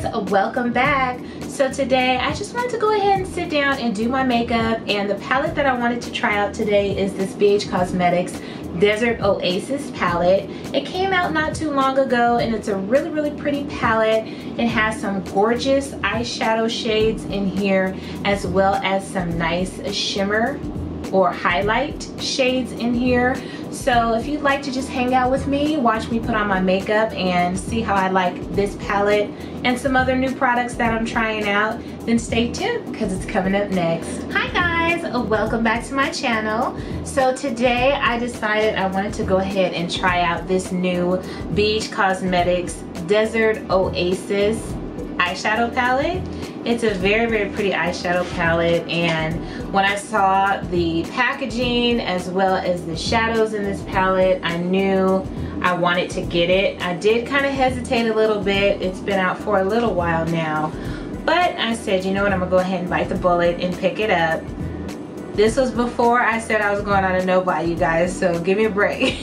guys, welcome back. So today I just wanted to go ahead and sit down and do my makeup, and the palette that I wanted to try out today is this BH Cosmetics Desert Oasis palette. It came out not too long ago and it's a really pretty palette. It has some gorgeous eyeshadow shades in here as well as some nice shimmer or highlight shades in here. So if you'd like to just hang out with me, watch me put on my makeup and see how I like this palette and some other new products that I'm trying out, then stay tuned because it's coming up next. Hi guys, welcome back to my channel. So today I decided I wanted to go ahead and try out this new BH Cosmetics Desert Oasis eyeshadow palette. It's a very pretty eyeshadow palette, and when I saw the packaging as well as the shadows in this palette, I knew I wanted to get it. I did kind of hesitate a little bit. It's been out for a little while now, but I said, you know what, I'm gonna go ahead and bite the bullet and pick it up. This was before I said I was going on a no buy, you guys, so give me a break.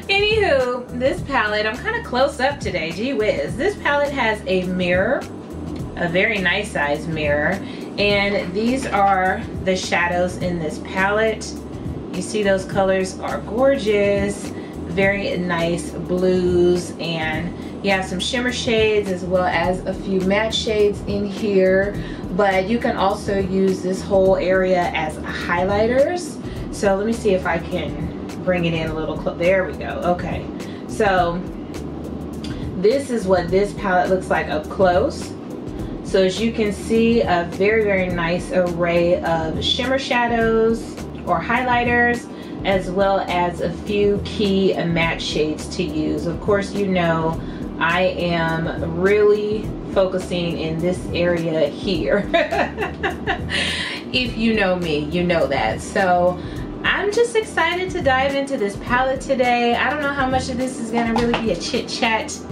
Anywho, this palette, I'm kind of close up today, gee whiz. This palette has a mirror, a very nice size mirror, and these are the shadows in this palette. You see those colors are gorgeous, very nice blues, and you have some shimmer shades as well as a few matte shades in here, but you can also use this whole area as highlighters. So let me see if I can bring it in a little close. There we go. Okay, so this is what this palette looks like up close. So as you can see, a very nice array of shimmer shadows or highlighters, as well as a few key matte shades to use. Of course, you know I am really focusing in this area here. If you know me, you know that. So I'm just excited to dive into this palette today. I don't know how much of this is gonna really be a chit-chatty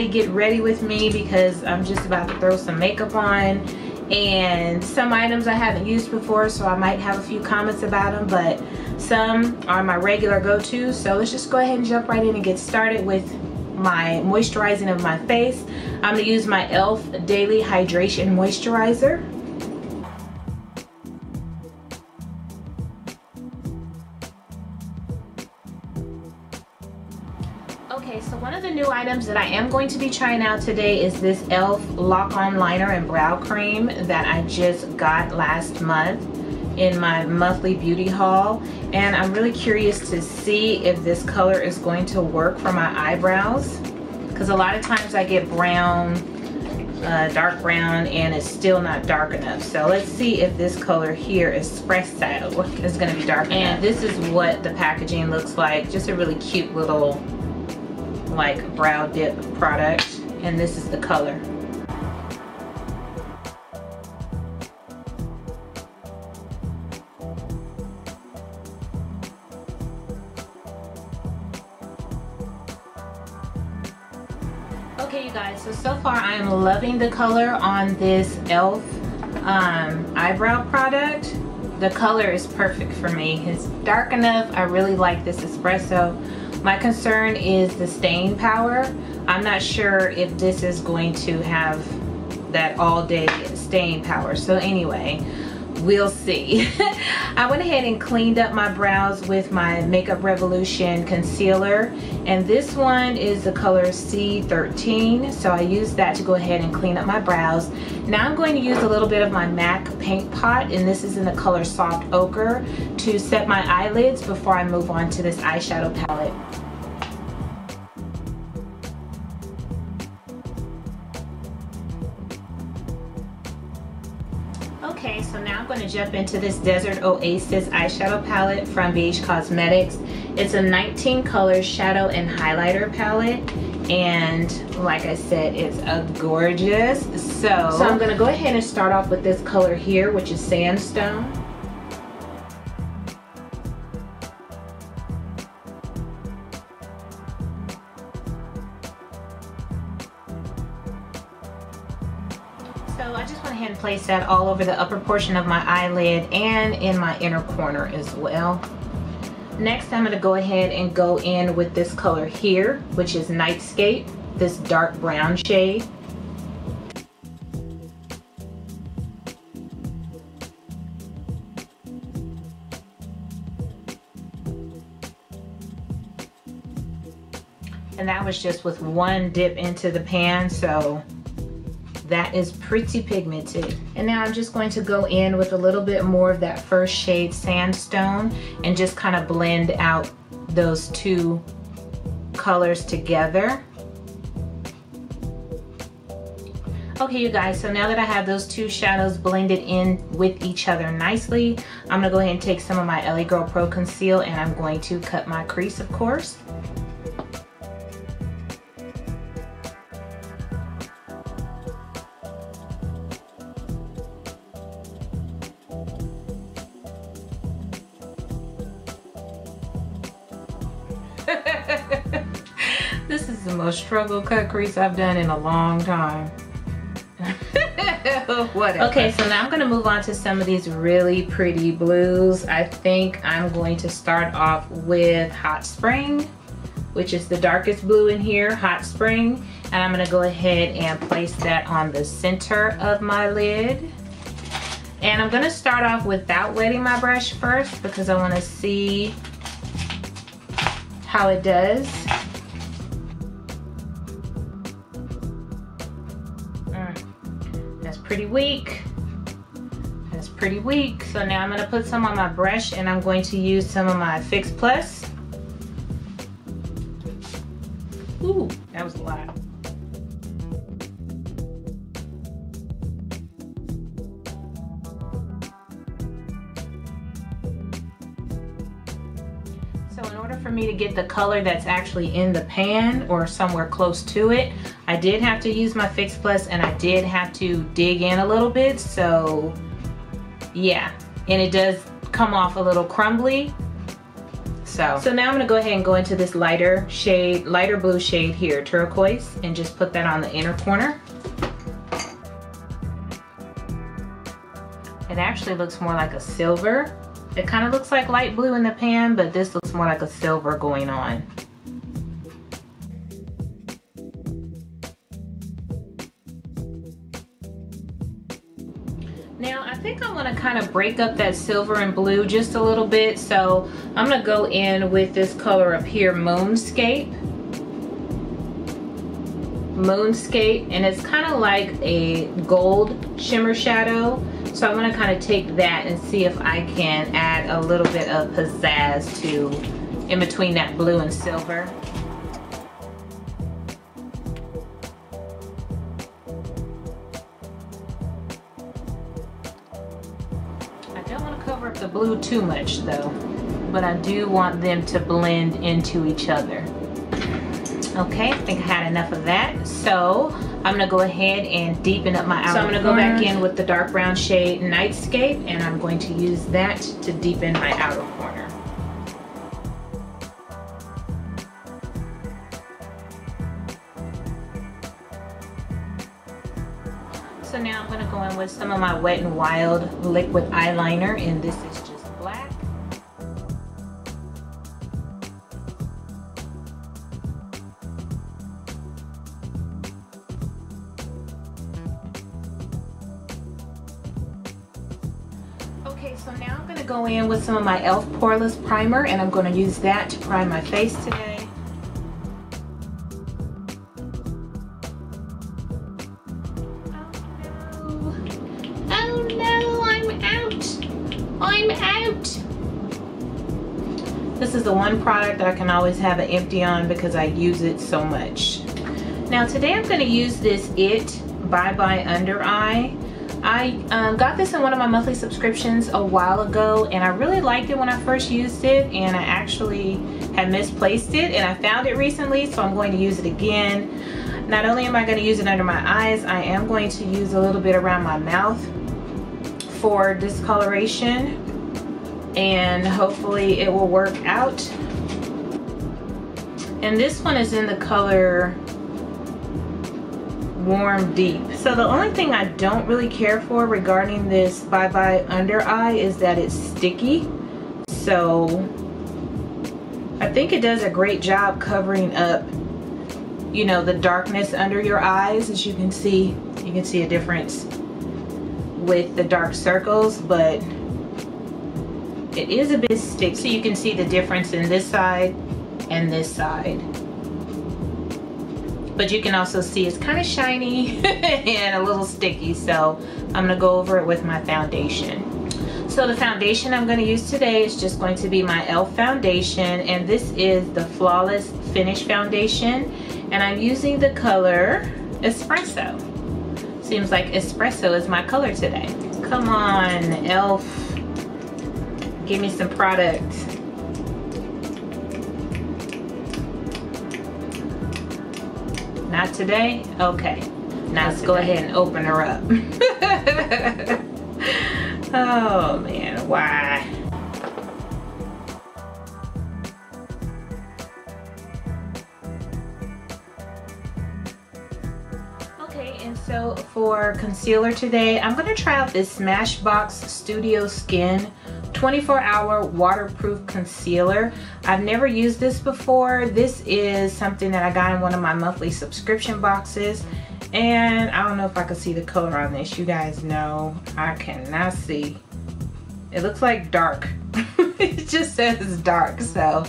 get ready with me, because I'm just about to throw some makeup on, and some items I haven't used before, so I might have a few comments about them, but some are my regular go-to. So let's just go ahead and jump right in and get started with my moisturizing of my face. I'm gonna use my e.l.f. Daily Hydration Moisturizer. Okay, so one of the new items that I am going to be trying out today is this e.l.f. Lock-On Liner and Brow Cream that I just got last month in my monthly beauty haul, and I'm really curious to see if this color is going to work for my eyebrows, because a lot of times I get brown, dark brown, and it's still not dark enough. So let's see if this color here, Espresso, is going to be dark enough. And this is what the packaging looks like. Just a really cute little like brow dip product, and this is the color. Okay you guys, so far I am loving the color on this e.l.f. Eyebrow product. The color is perfect for me. It's dark enough. I really like this Espresso. My concern is the staying power. I'm not sure if this is going to have that all day staying power. So anyway, we'll see. I went ahead and cleaned up my brows with my Makeup Revolution concealer, and this one is the color C13, so I used that to go ahead and clean up my brows. Now I'm going to use a little bit of my MAC Paint Pot, and this is in the color Soft Ochre, to set my eyelids before I move on to this eyeshadow palette. Okay, so now I'm going to jump into this Desert Oasis eyeshadow palette from BH Cosmetics. It's a 19 color shadow and highlighter palette, and like I said, it's a gorgeous. So I'm going to go ahead and start off with this color here, which is Sandstone. So I just went ahead and placed that all over the upper portion of my eyelid and in my inner corner as well. Next, I'm going to go ahead and go in with this color here, which is Nightscape. this dark brown shade. And that was just with one dip into the pan, so that is pretty pigmented. And now I'm just going to go in with a little bit more of that first shade Sandstone and just kind of blend out those two colors together. Okay, you guys, so now that I have those two shadows blended in with each other nicely, I'm gonna go ahead and take some of my LA Girl Pro Conceal and I'm going to cut my crease, of course. This is the most struggle cut crease I've done in a long time. Whatever. Okay, so now I'm going to move on to some of these really pretty blues. I think I'm going to start off with Hot Spring, which is the darkest blue in here, Hot Spring. And I'm going to go ahead and place that on the center of my lid. And I'm going to start off without wetting my brush first because I want to see how it does. That's pretty weak. That's pretty weak. So now I'm going to put some on my brush and I'm going to use some of my Fix Plus. Ooh, that was a lot. So in order for me to get the color that's actually in the pan or somewhere close to it, I did have to use my Fix Plus and I did have to dig in a little bit. So yeah, and it does come off a little crumbly. So now I'm gonna go ahead and go into this lighter blue shade here, turquoise, and just put that on the inner corner. It actually looks more like a silver. It kind of looks like light blue in the pan, but this looks more like a silver going on. Now I think I want to kind of break up that silver and blue just a little bit, so I'm going to go in with this color up here, Moonscape, and it's kind of like a gold shimmer shadow. So I'm going to kind of take that and see if I can add a little bit of pizzazz to in between that blue and silver. I don't want to cover up the blue too much though, but I do want them to blend into each other. Okay, I think I had enough of that. So I'm gonna go ahead and deepen up my outer corner. So I'm gonna go back in with the dark brown shade Nightscape, and I'm going to use that to deepen my outer corner. So now I'm gonna go in with some of my Wet n Wild liquid eyeliner, and this is just black. Okay, so now I'm going to go in with some of my e.l.f. Poreless Primer, and I'm going to use that to prime my face today. Oh no, I'm out! I'm out! This is the one product that I can always have an empty on because I use it so much. Now today I'm going to use this It Bye Bye Under Eye. I got this in one of my monthly subscriptions a while ago, and I really liked it when I first used it, and I actually had misplaced it, and I found it recently, so I'm going to use it again. Not only am I going to use it under my eyes, I am going to use a little bit around my mouth for discoloration, and hopefully it will work out. And this one is in the color Warm Deep. So the only thing I don't really care for regarding this Bye Bye Under Eye is that it's sticky. So I think it does a great job covering up you know, the darkness under your eyes. As you can see a difference with the dark circles, but it is a bit sticky. So you can see the difference in this side and this side. But you can also see it's kind of shiny and a little sticky. So I'm gonna go over it with my foundation. So the foundation I'm going to use today is just going to be my e.l.f. foundation, and this is the Flawless Finish Foundation, and I'm using the color Espresso. Seems like espresso is my color today. Come on, e.l.f. Give me some product. Not today? Okay. Now let's go ahead and open her up. Oh man, why? Okay, and so for concealer today, I'm gonna try out this Smashbox Studio Skin 24-hour waterproof concealer. I've never used this before. This is something that I got in one of my monthly subscription boxes. And I don't know if I can see the color on this. You guys know I cannot see. It looks like dark. It just says dark, so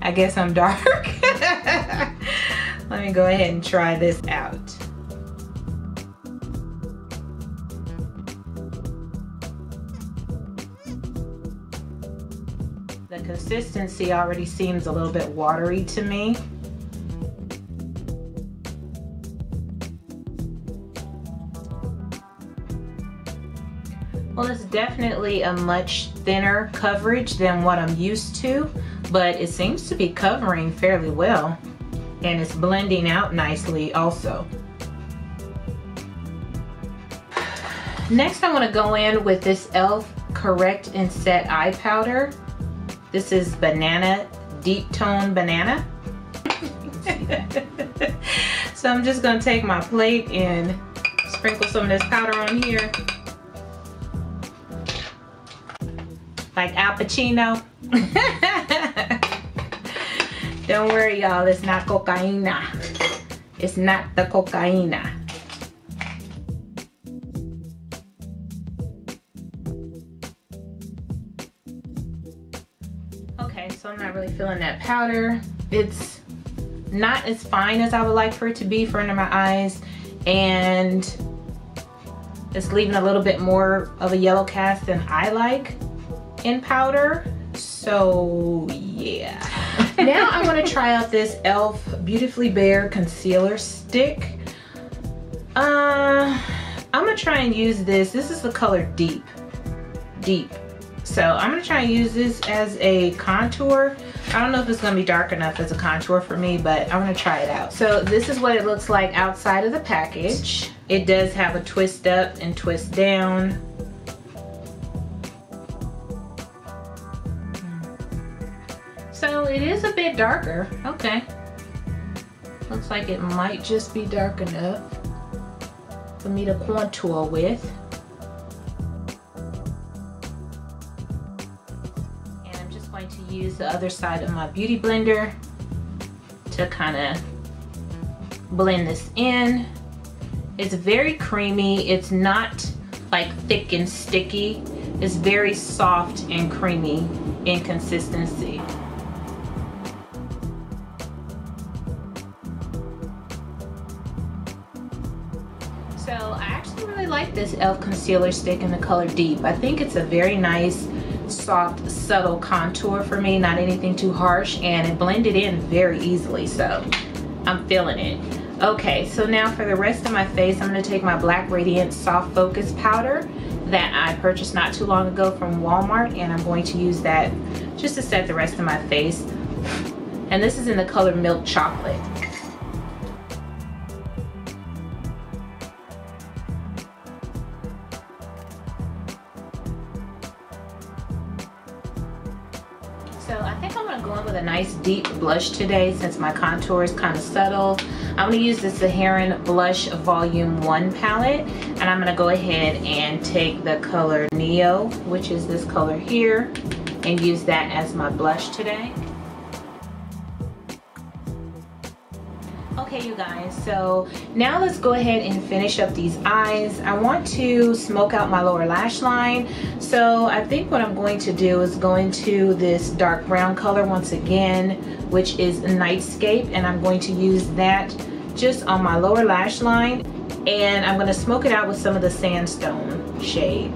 I guess I'm dark. Let me go ahead and try this out. The consistency already seems a little bit watery to me. Well, it's definitely a much thinner coverage than what I'm used to, but it seems to be covering fairly well, and it's blending out nicely also. Next, I want to go in with this e.l.f. Correct and Set Eye Powder. This is Banana, Deep Tone Banana. So I'm just going to take my plate and sprinkle some of this powder on here. Like Al Pacino. Don't worry, y'all, it's not cocaina. It's not the cocaina. Okay, so I'm not really feeling that powder. It's not as fine as I would like for it to be for under my eyes, and it's leaving a little bit more of a yellow cast than I like in powder. So yeah. Now I want to try out this e.l.f. Beautifully Bare concealer stick. I'm gonna try and use this. This is the color Deep. So I'm gonna try and use this as a contour. I don't know if it's gonna be dark enough as a contour for me, but I'm gonna try it out. So this is what it looks like outside of the package. It does have a twist up and twist down. So it is a bit darker. Okay. Looks like it might just be dark enough for me to contour with. And I'm just going to use the other side of my beauty blender to kind of blend this in. It's very creamy. It's not like thick and sticky. It's very soft and creamy in consistency. So I actually really like this e.l.f. concealer stick in the color Deep. I think it's a very nice, soft, subtle contour for me, not anything too harsh, and it blended in very easily, so I'm feeling it. Okay, so now for the rest of my face, I'm going to take my Black Radiance Soft Focus Powder that I purchased not too long ago from Walmart, and I'm going to use that just to set the rest of my face. And this is in the color Milk Chocolate. So I think I'm going to go in with a nice deep blush today since my contour is kind of subtle. I'm going to use the Saharan Blush Volume 1 palette, and I'm going to go ahead and take the color Neo, which is this color here, and use that as my blush today. Okay, you guys, so now let's go ahead and finish up these eyes. I want to smoke out my lower lash line, so I think what I'm going to do is go into this dark brown color once again, which is Nightscape, and I'm going to use that just on my lower lash line, and I'm going to smoke it out with some of the Sandstone shade.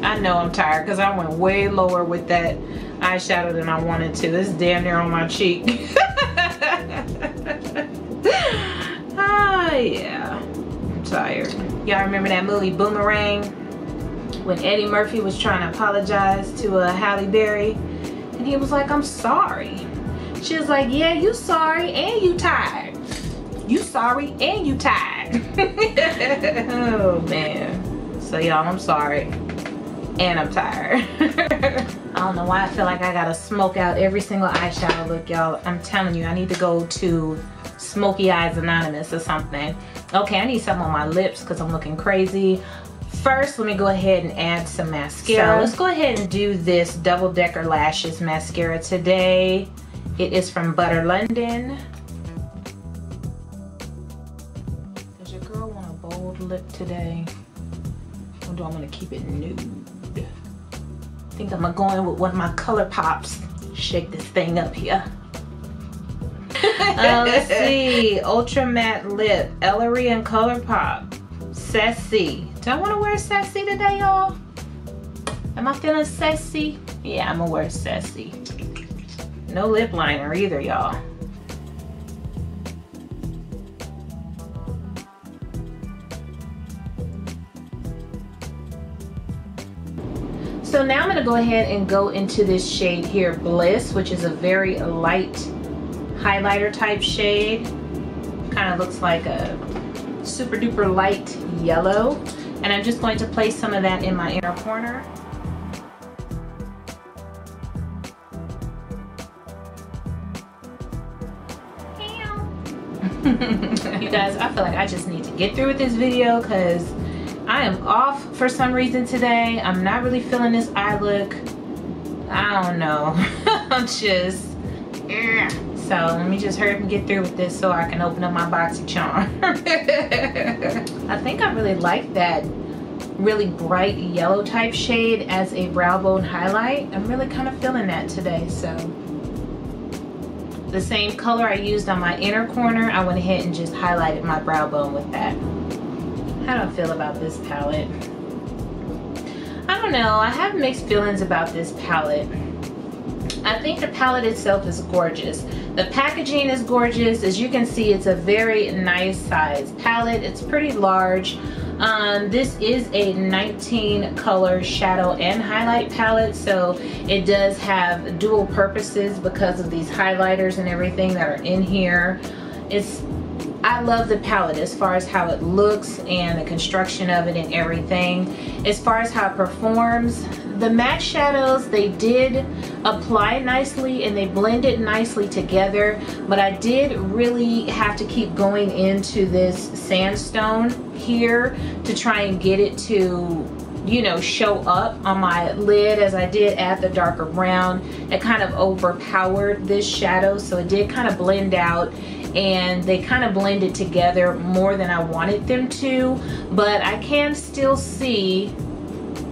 I know I'm tired because I went way lower with that eyeshadow than I wanted to. It's damn near on my cheek. Yeah, I'm tired. Y'all remember that movie Boomerang when Eddie Murphy was trying to apologize to Halle Berry and he was like, I'm sorry. She was like, yeah, you sorry and you tired. You sorry and you tired. Oh man. So y'all, I'm sorry and I'm tired. I don't know why I feel like I gotta smoke out every single eyeshadow look, y'all. I'm telling you, I need to go to Smoky Eyes Anonymous or something. Okay, I need some on my lips because I'm looking crazy. First, let me go ahead and add some mascara. So let's go ahead and do this Double Decker Lashes mascara today. It is from Butter London. Does your girl want a bold lip today? Or do I want to keep it nude? I think I'm gonna go in with one of my Color Pops. Shake this thing up here. Let's see, Ultra Matte Lip, Ellery and Colourpop, Sassy. Do I want to wear Sassy today, y'all? Am I feeling sassy? Yeah, I'm gonna wear Sassy. No lip liner either, y'all. So now I'm gonna go ahead and go into this shade here, Bliss, which is a very light highlighter type shade. Kind of looks like a super duper light yellow, and I'm just going to place some of that in my inner corner. You guys, I feel like I just need to get through with this video because I am off for some reason today. I'm not really feeling this eye look. I don't know. I'm just so let me just hurry up and get through with this so I can open up my BoxyCharm. I think I really like that really bright yellow type shade as a brow bone highlight. I'm really kind of feeling that today. So the same color I used on my inner corner, I went ahead and just highlighted my brow bone with that. How do I feel about this palette? I don't know. I have mixed feelings about this palette. I think the palette itself is gorgeous. The packaging is gorgeous. As you can see, it's a very nice size palette. It's pretty large. This is a 19 color shadow and highlight palette, so it does have dual purposes because of these highlighters and everything that are in here. I love the palette as far as how it looks and the construction of it and everything. As far as how it performs, the matte shadows, they did apply nicely and they blended nicely together, but I did really have to keep going into this Sandstone here to try and get it to, you know, show up on my lid. As I did add the darker brown, it kind of overpowered this shadow, so it did kind of blend out, and they kind of blended together more than I wanted them to, but I can still see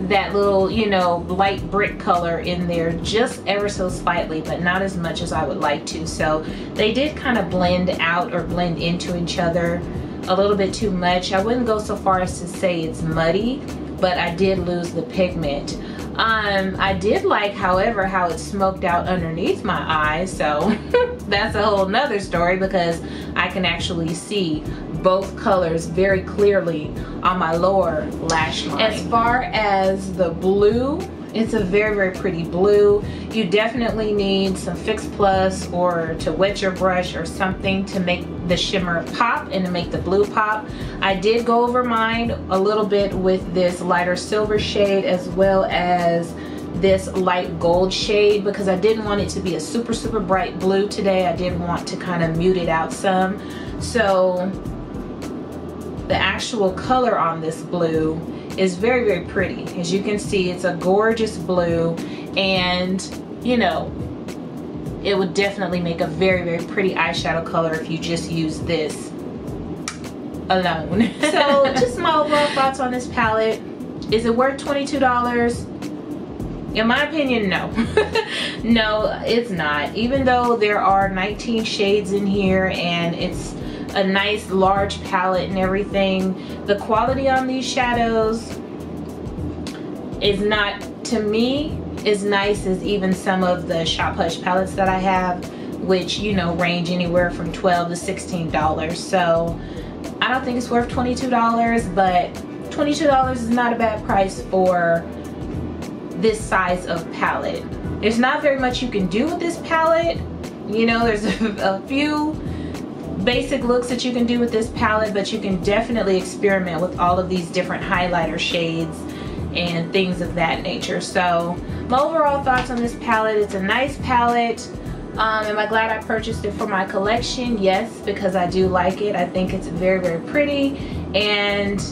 that little, you know, light brick color in there just ever so slightly, but not as much as I would like to. So they did kind of blend out or blend into each other a little bit too much. I wouldn't go so far as to say it's muddy, but I did lose the pigment. I did like, however, how it smoked out underneath my eyes, so that's a whole nother story because I can actually see both colors very clearly on my lower lash line. As far as the blue, it's a very, very pretty blue. You definitely need some Fix Plus or to wet your brush or something to make the shimmer pop and to make the blue pop. I did go over mine a little bit with this lighter silver shade as well as this light gold shade because I didn't want it to be a super, super bright blue today. I did want to kind of mute it out some. So the actual color on this blue is very, very pretty. As you can see, it's a gorgeous blue, and you know, it would definitely make a very, very pretty eyeshadow color if you just use this alone. So just my overall thoughts on this palette. Is it worth $22? In my opinion, no. No, it's not. Even though there are 19 shades in here and it's a nice large palette and everything, the quality on these shadows is not, to me, as nice as even some of the Shop Hush palettes that I have, which, you know, range anywhere from $12 to $16. So I don't think it's worth $22, but $22 is not a bad price for this size of palette. There's not very much you can do with this palette. You know, there's a few basic looks that you can do with this palette, but you can definitely experiment with all of these different highlighter shades and things of that nature. So my overall thoughts on this palette, it's a nice palette. Am I glad I purchased it for my collection? Yes, because I do like it. I think it's very, very pretty, and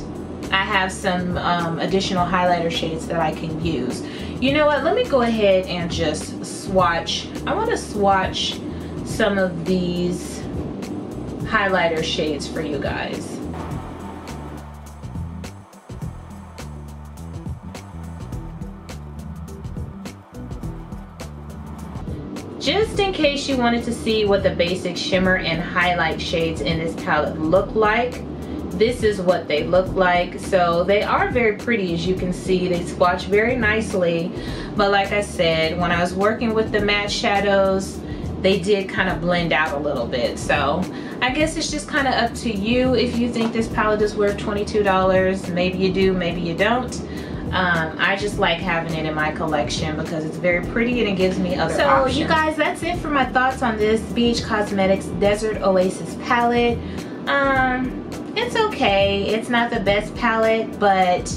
I have some additional highlighter shades that I can use. You know what, let me go ahead and just swatch. I want to swatch some of these highlighter shades for you guys. Just in case you wanted to see what the basic shimmer and highlight shades in this palette look like, this is what they look like. So they are very pretty, as you can see. They swatch very nicely, but like I said, when I was working with the matte shadows, they did kind of blend out a little bit. So I guess it's just kind of up to you if you think this palette is worth $22. Maybe you do, maybe you don't. I just like having it in my collection because it's very pretty and it gives me other options. So you guys, that's it for my thoughts on this BH Cosmetics Desert Oasis palette. It's okay. It's not the best palette, but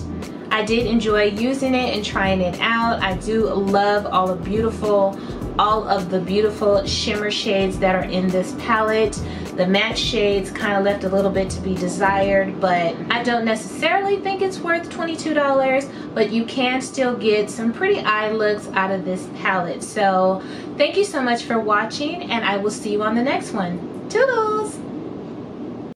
I did enjoy using it and trying it out. I do love all of the beautiful shimmer shades that are in this palette. The matte shades kind of left a little bit to be desired, but I don't necessarily think it's worth $22, but you can still get some pretty eye looks out of this palette. So thank you so much for watching, and I will see you on the next one. Toodles!